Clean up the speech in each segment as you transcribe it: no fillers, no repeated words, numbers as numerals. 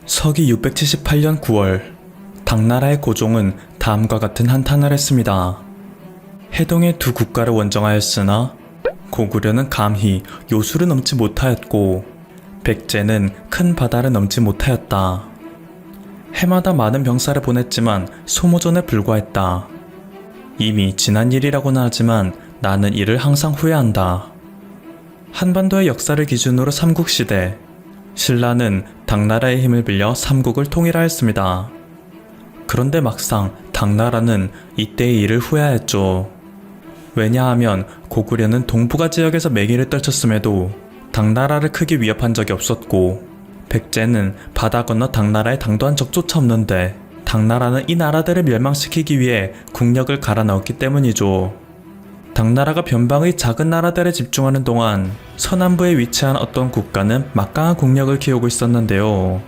서기 678년 9월, 당나라의 고종은 다음과 같은 한탄을 했습니다. 해동의 두 국가를 원정하였으나 고구려는 감히 요수를 넘지 못하였고 백제는 큰 바다를 넘지 못하였다. 해마다 많은 병사를 보냈지만 소모전에 불과했다. 이미 지난 일이라고는 하지만 나는 이를 항상 후회한다. 한반도의 역사를 기준으로 삼국시대, 신라는 당나라의 힘을 빌려 삼국을 통일하였습니다. 그런데 막상 당나라는 이때의 일을 후회하였죠. 왜냐하면 고구려는 동북아 지역에서 매기를 떨쳤음에도 당나라를 크게 위협한 적이 없었고 백제는 바다 건너 당나라에 당도한 적조차 없는데 당나라는 이 나라들을 멸망시키기 위해 국력을 갈아 넣었기 때문이죠. 당나라가 변방의 작은 나라들에 집중하는 동안 서남부에 위치한 어떤 국가는 막강한 국력을 키우고 있었는데요.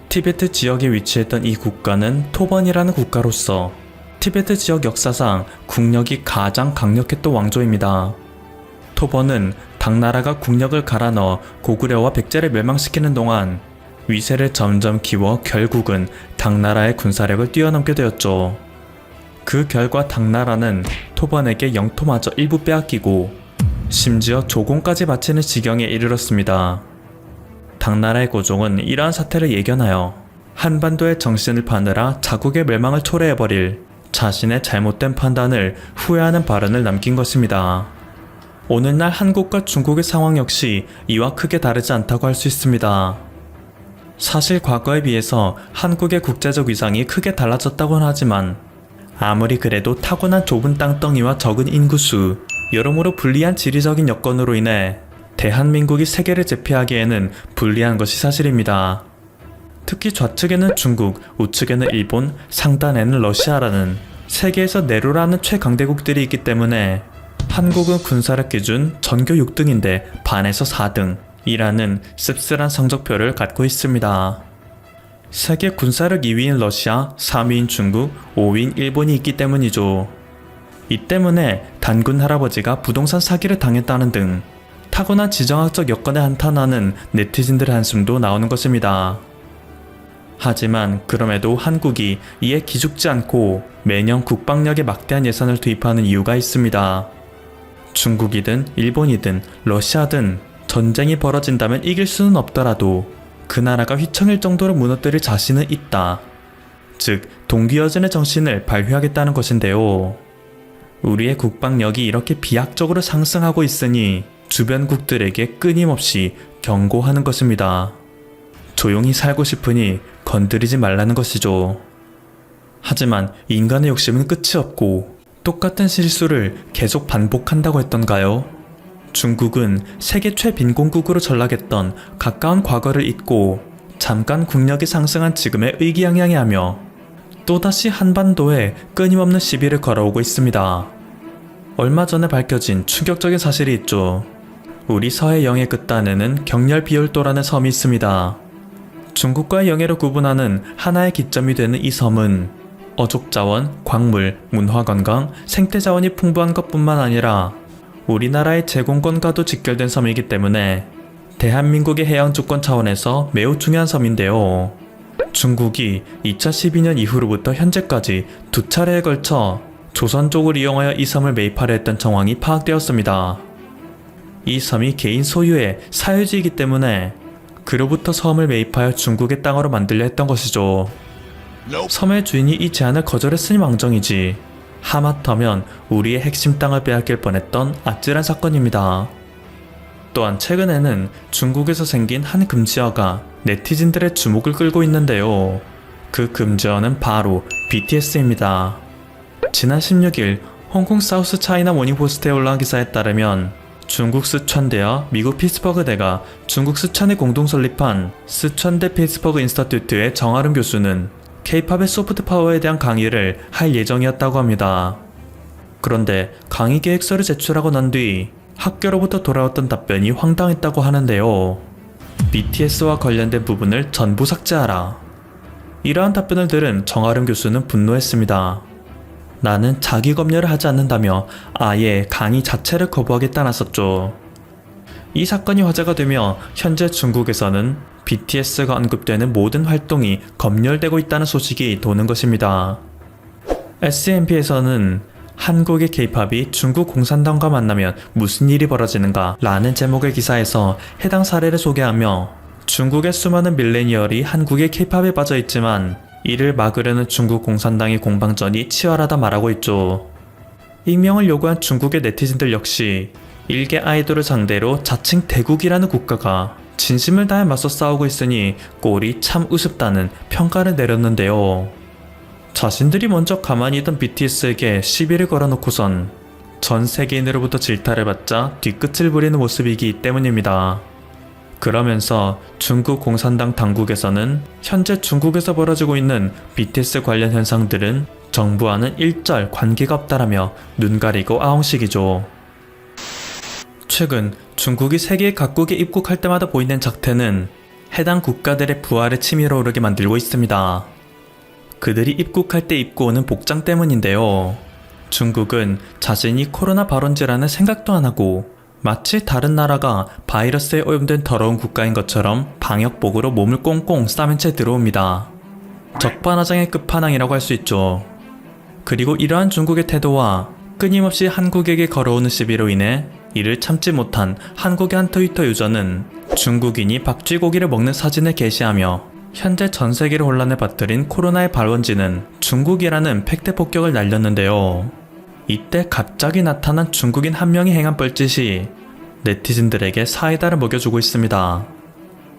티베트 지역에 위치했던 이 국가는 토번이라는 국가로서 티베트 지역 역사상 국력이 가장 강력했던 왕조입니다. 토번은 당나라가 국력을 갈아 넣어 고구려와 백제를 멸망시키는 동안 위세를 점점 키워 결국은 당나라의 군사력을 뛰어넘게 되었죠. 그 결과 당나라는 토번에게 영토마저 일부 빼앗기고 심지어 조공까지 바치는 지경에 이르렀습니다. 당나라의 고종은 이러한 사태를 예견하여 한반도의 정신을 파느라 자국의 멸망을 초래해버릴 자신의 잘못된 판단을 후회하는 발언을 남긴 것입니다. 오늘날 한국과 중국의 상황 역시 이와 크게 다르지 않다고 할 수 있습니다. 사실 과거에 비해서 한국의 국제적 위상이 크게 달라졌다고는 하지만 아무리 그래도 타고난 좁은 땅덩이와 적은 인구수, 여러모로 불리한 지리적인 여건으로 인해 대한민국이 세계를 제패하기에는 불리한 것이 사실입니다. 특히 좌측에는 중국, 우측에는 일본, 상단에는 러시아라는 세계에서 내로라는 최강대국들이 있기 때문에 한국은 군사력 기준 전교 6등인데 반에서 4등 이라는 씁쓸한 성적표를 갖고 있습니다. 세계 군사력 2위인 러시아, 3위인 중국, 5위인 일본이 있기 때문이죠. 이 때문에 단군 할아버지가 부동산 사기를 당했다는 등 타고난 지정학적 여건에 한탄하는 네티즌들의 한숨도 나오는 것입니다. 하지만 그럼에도 한국이 이에 기죽지 않고 매년 국방력에 막대한 예산을 투입하는 이유가 있습니다. 중국이든 일본이든 러시아든 전쟁이 벌어진다면 이길 수는 없더라도 그 나라가 휘청일 정도로 무너뜨릴 자신은 있다. 즉 동기여전의 정신을 발휘하겠다는 것인데요. 우리의 국방력이 이렇게 비약적으로 상승하고 있으니 주변국들에게 끊임없이 경고하는 것입니다. 조용히 살고 싶으니 건드리지 말라는 것이죠. 하지만 인간의 욕심은 끝이 없고 똑같은 실수를 계속 반복한다고 했던가요? 중국은 세계 최빈곤국으로 전락했던 가까운 과거를 잊고 잠깐 국력이 상승한 지금에 의기양양해하며 또다시 한반도에 끊임없는 시비를 걸어오고 있습니다. 얼마 전에 밝혀진 충격적인 사실이 있죠. 우리 서해 영해 끝단에는 경렬비올도라는 섬이 있습니다. 중국과의 영해를 구분하는 하나의 기점이 되는 이 섬은 어족자원, 광물, 문화관광, 생태자원이 풍부한 것뿐만 아니라 우리나라의 제공권과도 직결된 섬이기 때문에 대한민국의 해양 주권 차원에서 매우 중요한 섬인데요. 중국이 2012년 이후로부터 현재까지 2차례에 걸쳐 조선 쪽을 이용하여 이 섬을 매입하려 했던 정황이 파악되었습니다. 이 섬이 개인 소유의 사유지이기 때문에 그로부터 섬을 매입하여 중국의 땅으로 만들려 했던 것이죠. 섬의 주인이 이 제안을 거절했으니 망정이지 하마터면 우리의 핵심 땅을 빼앗길 뻔했던 아찔한 사건입니다. 또한 최근에는 중국에서 생긴 한 금지어가 네티즌들의 주목을 끌고 있는데요. 그 금지어는 바로 BTS입니다. 지난 16일 홍콩 사우스 차이나 모닝포스트에 올라온 기사에 따르면 중국 스촨대와 미국 피츠버그대가 중국 스촨에 공동 설립한 스촨대 피츠버그 인스티튜트의 정아름 교수는 K-팝의 소프트 파워에 대한 강의를 할 예정이었다고 합니다. 그런데 강의 계획서를 제출하고 난 뒤 학교로부터 돌아왔던 답변이 황당했다고 하는데요. BTS와 관련된 부분을 전부 삭제하라. 이러한 답변을 들은 정아름 교수는 분노했습니다. 나는 자기 검열을 하지 않는다며 아예 강의 자체를 거부하겠다 나섰죠. 이 사건이 화제가 되며 현재 중국에서는 BTS가 언급되는 모든 활동이 검열되고 있다는 소식이 도는 것입니다. SNP에서는 한국의 K-팝이 중국 공산당과 만나면 무슨 일이 벌어지는가 라는 제목의 기사에서 해당 사례를 소개하며 중국의 수많은 밀레니얼이 한국의 K-팝에 빠져 있지만 이를 막으려는 중국 공산당의 공방전이 치열하다 말하고 있죠. 익명을 요구한 중국의 네티즌들 역시 일개 아이돌을 상대로 자칭 대국이라는 국가가 진심을 다해 맞서 싸우고 있으니 꼴이 참 우습다는 평가를 내렸는데요. 자신들이 먼저 가만히 있던 BTS에게 시비를 걸어놓고선 전 세계인으로부터 질타를 받자 뒤끝을 부리는 모습이기 때문입니다. 그러면서 중국 공산당 당국에서는 현재 중국에서 벌어지고 있는 BTS 관련 현상들은 정부와는 일절 관계가 없다라며 눈 가리고 아웅식이죠. 최근 중국이 세계 각국에 입국할 때마다 보이는 작태는 해당 국가들의 부활을 치밀어 오르게 만들고 있습니다. 그들이 입국할 때 입고 오는 복장 때문인데요. 중국은 자신이 코로나 발원지라는 생각도 안 하고 마치 다른 나라가 바이러스에 오염된 더러운 국가인 것처럼 방역복으로 몸을 꽁꽁 싸맨 채 들어옵니다. 적반하장의 끝판왕이라고 할 수 있죠. 그리고 이러한 중국의 태도와 끊임없이 한국에게 걸어오는 시비로 인해 이를 참지 못한 한국의 한 트위터 유저는 중국인이 박쥐고기를 먹는 사진을 게시하며 현재 전 세계를 혼란에 빠뜨린 코로나의 발원지는 중국이라는 팩트 폭격을 날렸는데요. 이때 갑자기 나타난 중국인 한 명이 행한 뻘짓이 네티즌들에게 사이다를 먹여주고 있습니다.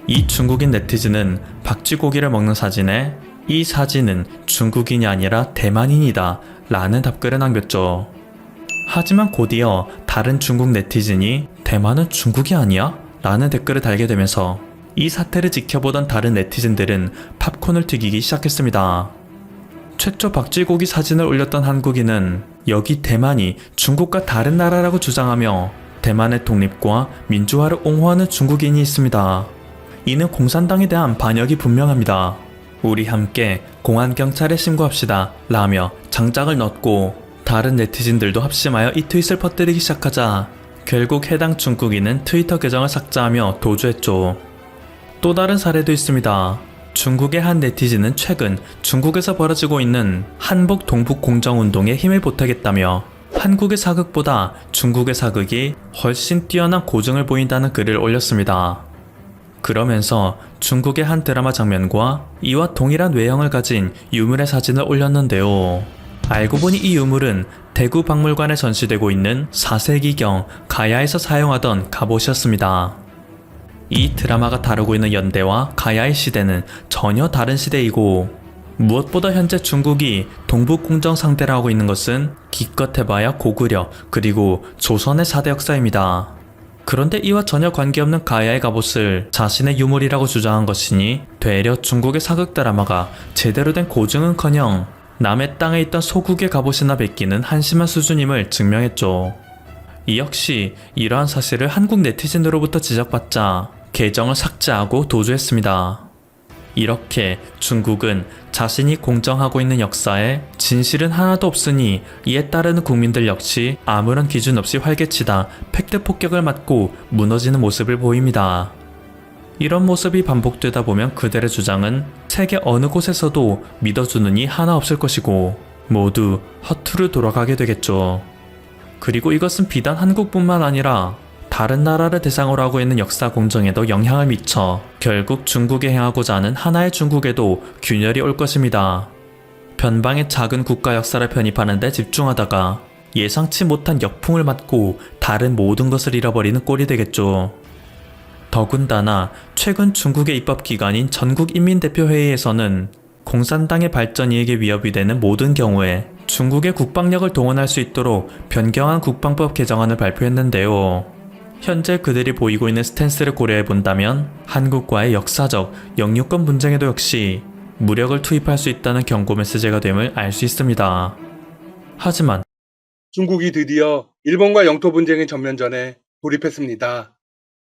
이 중국인 네티즌은 박쥐고기를 먹는 사진에 이 사진은 중국인이 아니라 대만인이다 라는 답글을 남겼죠. 하지만 곧이어 다른 중국 네티즌이 대만은 중국이 아니야? 라는 댓글을 달게 되면서 이 사태를 지켜보던 다른 네티즌들은 팝콘을 튀기기 시작했습니다. 최초 박쥐고기 사진을 올렸던 한국인은 여기 대만이 중국과 다른 나라라고 주장하며 대만의 독립과 민주화를 옹호하는 중국인이 있습니다. 이는 공산당에 대한 반역이 분명합니다. 우리 함께 공안경찰에 신고합시다 라며 장작을 넣었고 다른 네티즌들도 합심하여 이 트윗을 퍼뜨리기 시작하자 결국 해당 중국인은 트위터 계정을 삭제하며 도주했죠. 또 다른 사례도 있습니다. 중국의 한 네티즌은 최근 중국에서 벌어지고 있는 한복 동북 공정운동에 힘을 보태겠다며 한국의 사극보다 중국의 사극이 훨씬 뛰어난 고증을 보인다는 글을 올렸습니다. 그러면서 중국의 한 드라마 장면과 이와 동일한 외형을 가진 유물의 사진을 올렸는데요. 알고 보니 이 유물은 대구 박물관에 전시되고 있는 4세기경 가야에서 사용하던 갑옷이었습니다. 이 드라마가 다루고 있는 연대와 가야의 시대는 전혀 다른 시대이고 무엇보다 현재 중국이 동북공정 상대를 하고 있는 것은 기껏 해봐야 고구려 그리고 조선의 4대 역사입니다. 그런데 이와 전혀 관계없는 가야의 갑옷을 자신의 유물이라고 주장한 것이니 되려 중국의 사극 드라마가 제대로 된 고증은커녕 남의 땅에 있던 소국의 갑옷이나 베끼는 한심한 수준임을 증명했죠. 이 역시 이러한 사실을 한국 네티즌으로부터 지적받자 계정을 삭제하고 도주했습니다. 이렇게 중국은 자신이 공정하고 있는 역사에 진실은 하나도 없으니 이에 따르는 국민들 역시 아무런 기준 없이 활개치다 팩트 폭격을 맞고 무너지는 모습을 보입니다. 이런 모습이 반복되다 보면 그들의 주장은 세계 어느 곳에서도 믿어주는 이 하나 없을 것이고 모두 허투루 돌아가게 되겠죠. 그리고 이것은 비단 한국뿐만 아니라 다른 나라를 대상으로 하고 있는 역사 공정에도 영향을 미쳐 결국 중국에 행하고자 하는 하나의 중국에도 균열이 올 것입니다. 변방의 작은 국가 역사를 편입하는 데 집중하다가 예상치 못한 역풍을 맞고 다른 모든 것을 잃어버리는 꼴이 되겠죠. 더군다나 최근 중국의 입법기관인 전국인민대표회의에서는 공산당의 발전 이익에 위협이 되는 모든 경우에 중국의 국방력을 동원할 수 있도록 변경한 국방법 개정안을 발표했는데요. 현재 그들이 보이고 있는 스탠스를 고려해 본다면 한국과의 역사적 영유권 분쟁에도 역시 무력을 투입할 수 있다는 경고 메시지가 됨을 알 수 있습니다. 하지만 중국이 드디어 일본과 영토 분쟁의 전면전에 돌입했습니다.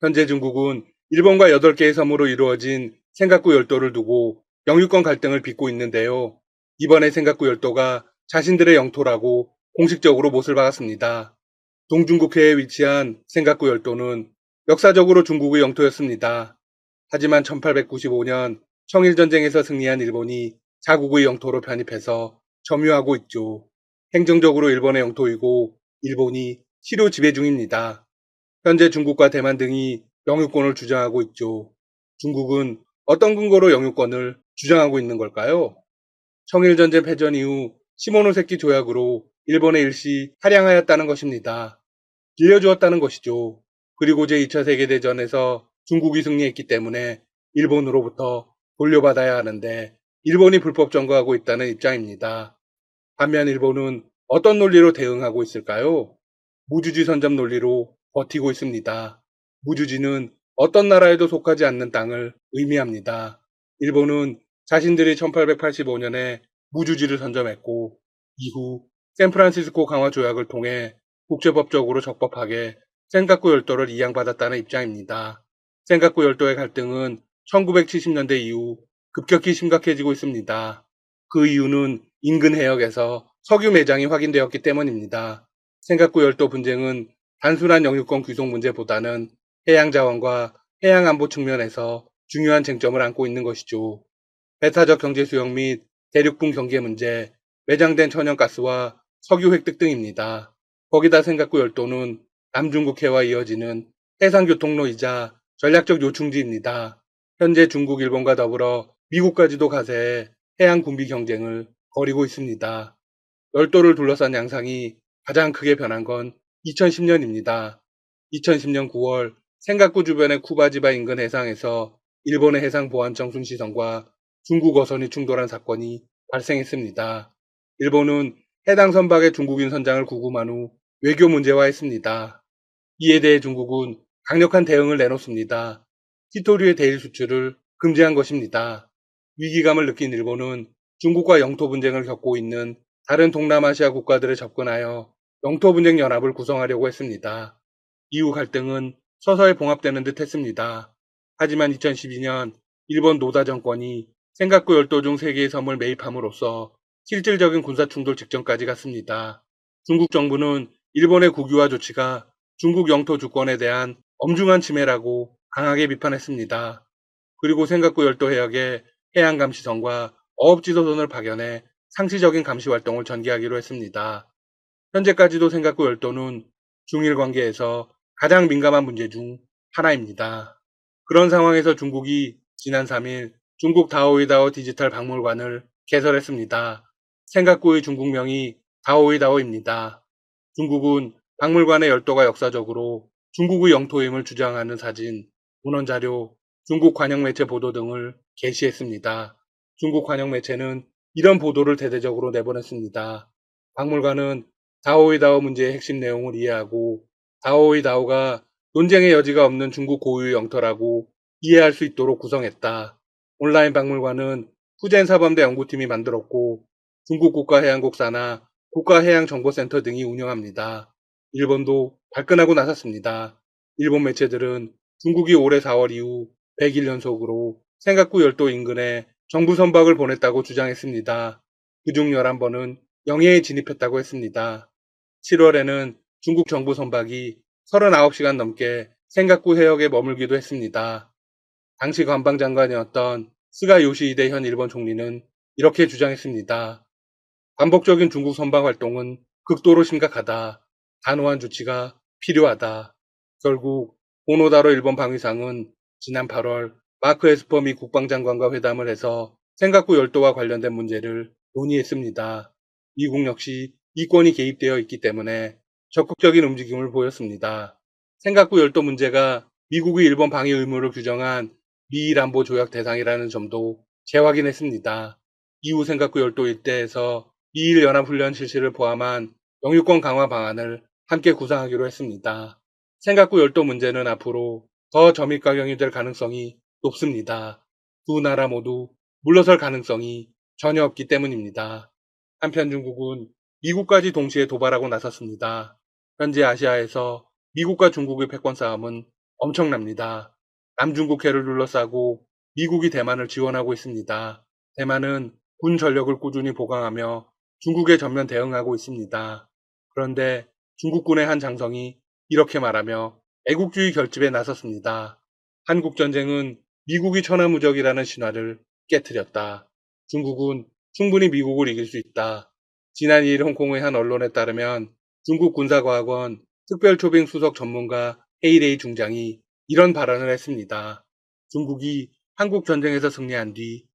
현재 중국은 일본과 8개의 섬으로 이루어진 센가쿠 열도를 두고 영유권 갈등을 빚고 있는데요. 이번에 센가쿠 열도가 자신들의 영토라고 공식적으로 못을 박았습니다. 동중국해에 위치한 센가쿠 열도는 역사적으로 중국의 영토였습니다. 하지만 1895년 청일전쟁에서 승리한 일본이 자국의 영토로 편입해서 점유하고 있죠. 행정적으로 일본의 영토이고 일본이 실효 지배 중입니다. 현재 중국과 대만 등이 영유권을 주장하고 있죠. 중국은 어떤 근거로 영유권을 주장하고 있는 걸까요? 청일전쟁 패전 이후 시모노세키 조약으로 일본에 일시 할양하였다는 것입니다. 빌려주었다는 것이죠. 그리고 제2차 세계대전에서 중국이 승리했기 때문에 일본으로부터 돌려받아야 하는데 일본이 불법 점거하고 있다는 입장입니다. 반면 일본은 어떤 논리로 대응하고 있을까요? 무주지 선점 논리로 버티고 있습니다. 무주지는 어떤 나라에도 속하지 않는 땅을 의미합니다. 일본은 자신들이 1885년에 무주지를 선점했고 이후 샌프란시스코 강화 조약을 통해 국제법적으로 적법하게 센카쿠 열도를 이양받았다는 입장입니다. 센카쿠 열도의 갈등은 1970년대 이후 급격히 심각해지고 있습니다. 그 이유는 인근 해역에서 석유 매장이 확인되었기 때문입니다. 센카쿠 열도 분쟁은 단순한 영유권 귀속 문제보다는 해양 자원과 해양 안보 측면에서 중요한 쟁점을 안고 있는 것이죠. 배타적 경제 수용 및 대륙분 경계 문제, 매장된 천연가스와 석유 획득 등입니다. 거기다 센카쿠 열도는 남중국해와 이어지는 해상교통로이자 전략적 요충지입니다. 현재 중국, 일본과 더불어 미국까지도 가세해 해양 군비 경쟁을 벌이고 있습니다. 열도를 둘러싼 양상이 가장 크게 변한 건 2010년입니다. 2010년 9월 센카쿠 주변의 쿠바지바 인근 해상에서 일본의 해상보안청 순시선과 중국 어선이 충돌한 사건이 발생했습니다. 일본은 해당 선박의 중국인 선장을 구금한 후 외교 문제화했습니다. 이에 대해 중국은 강력한 대응을 내놓습니다. 히토류의 대일 수출을 금지한 것입니다. 위기감을 느낀 일본은 중국과 영토 분쟁을 겪고 있는 다른 동남아시아 국가들에 접근하여 영토 분쟁 연합을 구성하려고 했습니다. 이후 갈등은 서서히 봉합되는 듯 했습니다. 하지만 2012년 일본 노다 정권이 센카쿠 열도 중 3개의 섬을 매입함으로써 실질적인 군사 충돌 직전까지 갔습니다. 중국 정부는 일본의 국유화 조치가 중국 영토 주권에 대한 엄중한 침해라고 강하게 비판했습니다. 그리고 센카쿠 열도 해역에 해양감시선과 어업지도선을 파견해 상시적인 감시 활동을 전개하기로 했습니다. 현재까지도 센카쿠 열도는 중일 관계에서 가장 민감한 문제 중 하나입니다. 그런 상황에서 중국이 지난 3일 중국 다오이다오 디지털 박물관을 개설했습니다. 센카쿠의 중국명이 다오이다오입니다. 중국은 박물관의 열도가 역사적으로 중국의 영토임을 주장하는 사진, 문헌자료, 중국 관영매체 보도 등을 게시했습니다. 중국 관영매체는 이런 보도를 대대적으로 내보냈습니다. 박물관은 다오이다오 문제의 핵심 내용을 이해하고 다오이다오가 논쟁의 여지가 없는 중국 고유의 영토라고 이해할 수 있도록 구성했다. 온라인 박물관은 후젠사범대 연구팀이 만들었고 중국 국가해양국사나 국가해양정보센터 등이 운영합니다. 일본도 발끈하고 나섰습니다. 일본 매체들은 중국이 올해 4월 이후 100일 연속으로 센카쿠 열도 인근에 정부 선박을 보냈다고 주장했습니다. 그중 11번은 영해에 진입했다고 했습니다. 7월에는 중국 정부 선박이 39시간 넘게 센카쿠 해역에 머물기도 했습니다. 당시 관방장관이었던 스가 요시히데 현 일본 총리는 이렇게 주장했습니다. 반복적인 중국 선박 활동은 극도로 심각하다. 단호한 조치가 필요하다. 결국 오노다로 일본 방위상은 지난 8월 마크 에스퍼 미 국방장관과 회담을 해서 센카쿠 열도와 관련된 문제를 논의했습니다. 미국 역시 이권이 개입되어 있기 때문에 적극적인 움직임을 보였습니다. 센카쿠 열도 문제가 미국이 일본 방위 의무를 규정한 미일 안보 조약 대상이라는 점도 재확인했습니다. 이후 센카쿠 열도 일대에서 미일 연합훈련 실시를 포함한 영유권 강화 방안을 함께 구상하기로 했습니다. 센카쿠 열도 문제는 앞으로 더 점입가경이 될 가능성이 높습니다. 두 나라 모두 물러설 가능성이 전혀 없기 때문입니다. 한편 중국은 미국까지 동시에 도발하고 나섰습니다. 현재 아시아에서 미국과 중국의 패권 싸움은 엄청납니다. 남중국해를 둘러싸고 미국이 대만을 지원하고 있습니다. 대만은 군 전력을 꾸준히 보강하며 중국에 전면 대응하고 있습니다. 그런데 중국군의 한 장성이 이렇게 말하며 애국주의 결집에 나섰습니다. 한국전쟁은 미국이 천하무적이라는 신화를 깨트렸다. 중국은 충분히 미국을 이길 수 있다. 지난 2일 홍콩의 한 언론에 따르면 중국 군사과학원 특별초빙 수석 전문가 헤이레이 중장이 이런 발언을 했습니다. 중국이 한국 전쟁에서 승리한 뒤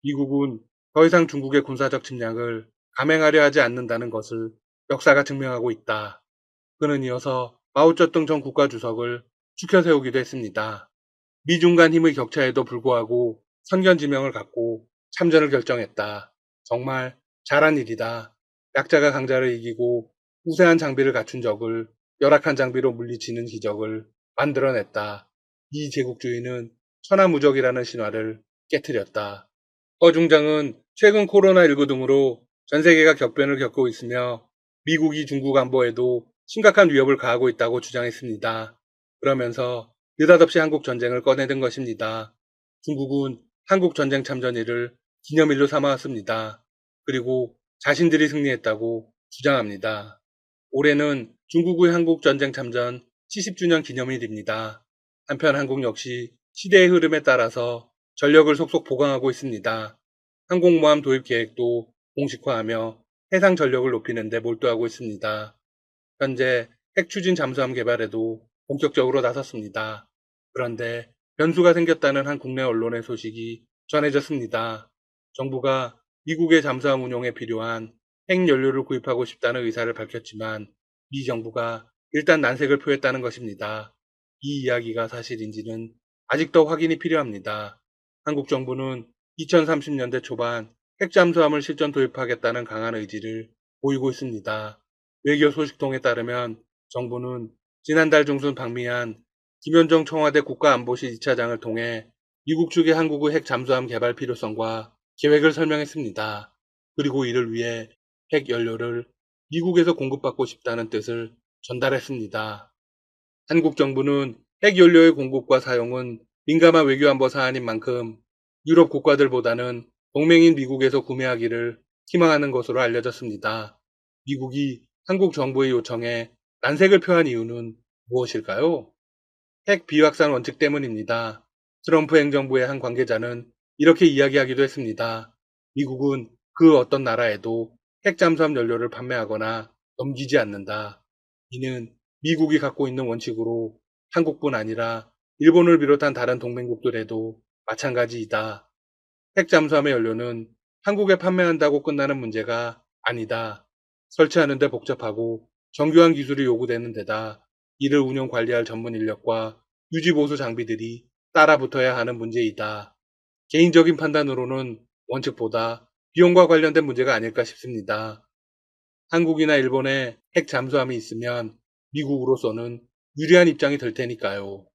미국은 더 이상 중국의 군사적 침략을 감행하려 하지 않는다는 것을 역사가 증명하고 있다. 그는 이어서 마오쩌둥 전 국가주석을 추켜 세우기도 했습니다. 미중 간 힘의 격차에도 불구하고 선견지명을 갖고 참전을 결정했다. 정말 잘한 일이다. 약자가 강자를 이기고 우세한 장비를 갖춘 적을 열악한 장비로 물리치는 기적을 만들어냈다. 이 제국주의는 천하무적이라는 신화를 깨트렸다. 허 중장은 최근 코로나19 등으로 전 세계가 격변을 겪고 있으며 미국이 중국 안보에도 심각한 위협을 가하고 있다고 주장했습니다. 그러면서 느닷없이 한국 전쟁을 꺼내든 것입니다. 중국은 한국 전쟁 참전일을 기념일로 삼아왔습니다. 그리고 자신들이 승리했다고 주장합니다. 올해는 중국의 한국 전쟁 참전 70주년 기념일입니다. 한편 한국 역시 시대의 흐름에 따라서 전력을 속속 보강하고 있습니다. 항공모함 도입 계획도 공식화하며 해상 전력을 높이는 데 몰두하고 있습니다. 현재 핵추진 잠수함 개발에도 본격적으로 나섰습니다. 그런데 변수가 생겼다는 한 국내 언론의 소식이 전해졌습니다. 정부가 미국의 잠수함 운용에 필요한 핵연료를 구입하고 싶다는 의사를 밝혔지만 미 정부가 일단 난색을 표했다는 것입니다. 이 이야기가 사실인지는 아직도 확인이 필요합니다. 한국 정부는 2030년대 초반 핵잠수함을 실전 도입하겠다는 강한 의지를 보이고 있습니다. 외교 소식통에 따르면 정부는 지난달 중순 방미한 김현정 청와대 국가안보실 2차장을 통해 미국 측에 한국의 핵 잠수함 개발 필요성과 계획을 설명했습니다. 그리고 이를 위해 핵 연료를 미국에서 공급받고 싶다는 뜻을 전달했습니다. 한국 정부는 핵 연료의 공급과 사용은 민감한 외교안보 사안인 만큼 유럽 국가들보다는 동맹인 미국에서 구매하기를 희망하는 것으로 알려졌습니다. 미국이 한국 정부의 요청에 난색을 표한 이유는 무엇일까요? 핵 비확산 원칙 때문입니다. 트럼프 행정부의 한 관계자는 이렇게 이야기하기도 했습니다. 미국은 그 어떤 나라에도 핵 잠수함 연료를 판매하거나 넘기지 않는다. 이는 미국이 갖고 있는 원칙으로 한국뿐 아니라 일본을 비롯한 다른 동맹국들에도 마찬가지이다. 핵 잠수함의 연료는 한국에 판매한다고 끝나는 문제가 아니다. 설치하는데 복잡하고 정교한 기술이 요구되는 데다 이를 운영 관리할 전문 인력과 유지보수 장비들이 따라붙어야 하는 문제이다. 개인적인 판단으로는 원칙보다 비용과 관련된 문제가 아닐까 싶습니다. 한국이나 일본에 핵 잠수함이 있으면 미국으로서는 유리한 입장이 될 테니까요.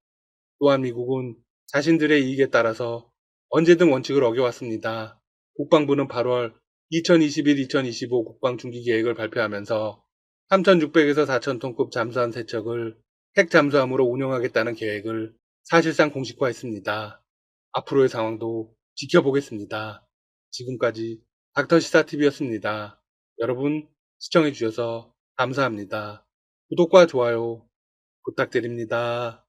또한 미국은 자신들의 이익에 따라서 언제든 원칙을 어겨왔습니다. 국방부는 8월 2021-2025 국방중기 계획을 발표하면서 3,600에서 4,000톤급 잠수함 3척을 핵 잠수함으로 운영하겠다는 계획을 사실상 공식화했습니다. 앞으로의 상황도 지켜보겠습니다. 지금까지 닥터시사TV였습니다. 여러분 시청해주셔서 감사합니다. 구독과 좋아요 부탁드립니다.